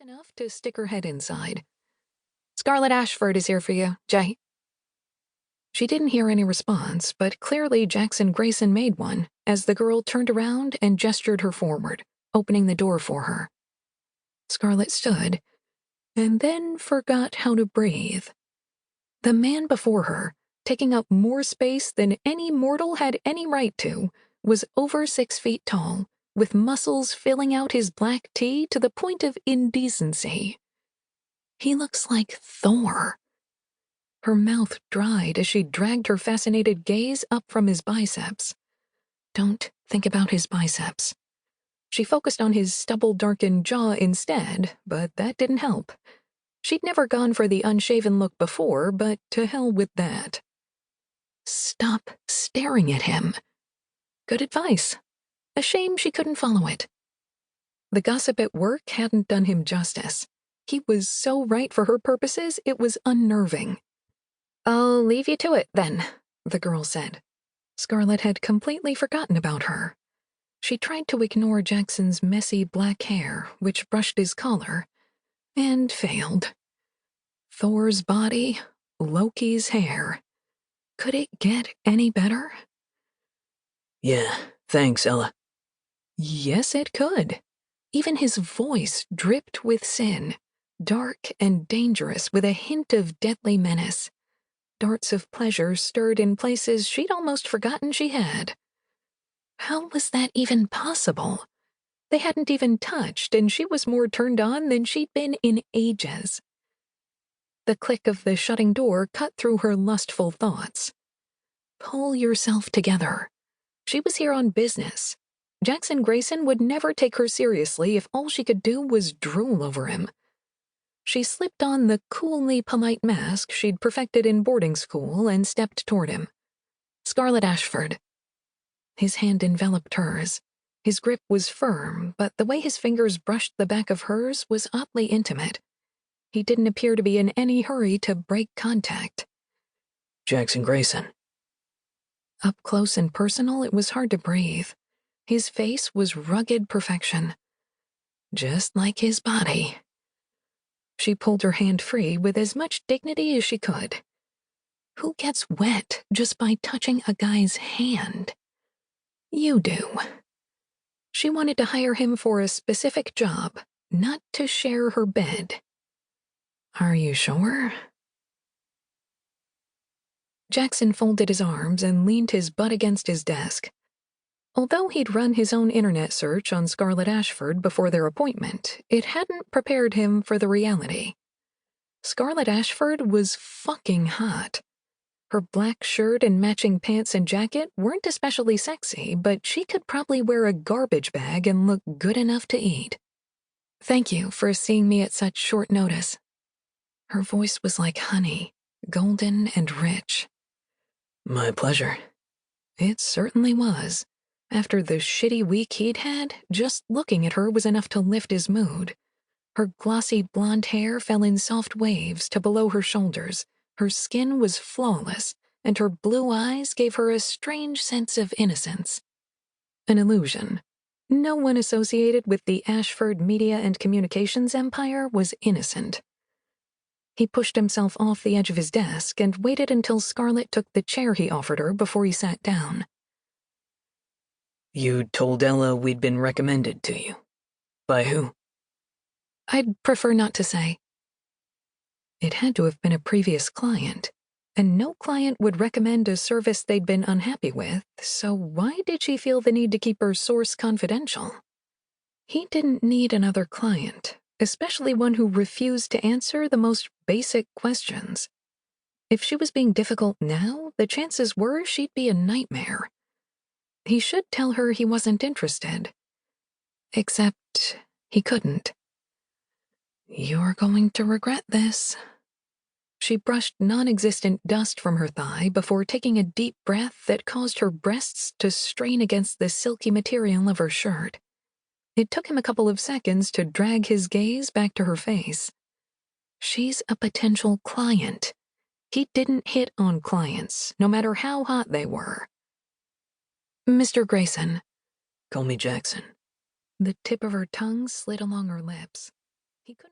enough to stick her head inside. "Scarlett Ashford is here for you, Jay." She didn't hear any response, but clearly Jackson Grayson made one as the girl turned around and gestured her forward, opening the door for her. Scarlett stood, and then forgot how to breathe. The man before her, taking up more space than any mortal had any right to, was over 6 feet tall, with muscles filling out his black tee to the point of indecency. He looks like Thor. Her mouth dried as she dragged her fascinated gaze up from his biceps. Don't think about his biceps. She focused on his stubble-darkened jaw instead, but that didn't help. She'd never gone for the unshaven look before, but to hell with that. Stop staring at him. Good advice. A shame she couldn't follow it. The gossip at work hadn't done him justice. He was so right for her purposes, it was unnerving. "I'll leave you to it, then," the girl said. Scarlett had completely forgotten about her. She tried to ignore Jackson's messy black hair, which brushed his collar, and failed. Thor's body, Loki's hair. Could it get any better? "Yeah, thanks, Ella." Yes, it could. Even his voice dripped with sin, dark and dangerous with a hint of deadly menace. Darts of pleasure stirred in places she'd almost forgotten she had. How was that even possible? They hadn't even touched, and she was more turned on than she'd been in ages. The click of the shutting door cut through her lustful thoughts. Pull yourself together. She was here on business. Jackson Grayson would never take her seriously if all she could do was drool over him. She slipped on the coolly polite mask she'd perfected in boarding school and stepped toward him. "Scarlett Ashford." His hand enveloped hers. His grip was firm, but the way his fingers brushed the back of hers was oddly intimate. He didn't appear to be in any hurry to break contact. "Jackson Grayson." Up close and personal, it was hard to breathe. His face was rugged perfection. Just like his body. She pulled her hand free with as much dignity as she could. Who gets wet just by touching a guy's hand? You do. She wanted to hire him for a specific job, not to share her bed. Are you sure? Jackson folded his arms and leaned his butt against his desk. Although he'd run his own internet search on Scarlett Ashford before their appointment, it hadn't prepared him for the reality. Scarlett Ashford was fucking hot. Her black shirt and matching pants and jacket weren't especially sexy, but she could probably wear a garbage bag and look good enough to eat. "Thank you for seeing me at such short notice." Her voice was like honey, golden and rich. "My pleasure." It certainly was. After the shitty week he'd had, just looking at her was enough to lift his mood. Her glossy blonde hair fell in soft waves to below her shoulders. Her skin was flawless, and her blue eyes gave her a strange sense of innocence. An illusion. No one associated with the Ashford media and communications empire was innocent. He pushed himself off the edge of his desk and waited until Scarlett took the chair he offered her before he sat down. "You told Ella we'd been recommended to you. By who?" "I'd prefer not to say." It had to have been a previous client, and no client would recommend a service they'd been unhappy with, so why did she feel the need to keep her source confidential? He didn't need another client, especially one who refused to answer the most basic questions. If she was being difficult now, the chances were she'd be a nightmare. He should tell her he wasn't interested. Except he couldn't. "You're going to regret this." She brushed non-existent dust from her thigh before taking a deep breath that caused her breasts to strain against the silky material of her shirt. It took him a couple of seconds to drag his gaze back to her face. She's a potential client. He didn't hit on clients, no matter how hot they were. "Mr. Grayson." "Call me Jackson." The tip of her tongue slid along her lips. He couldn't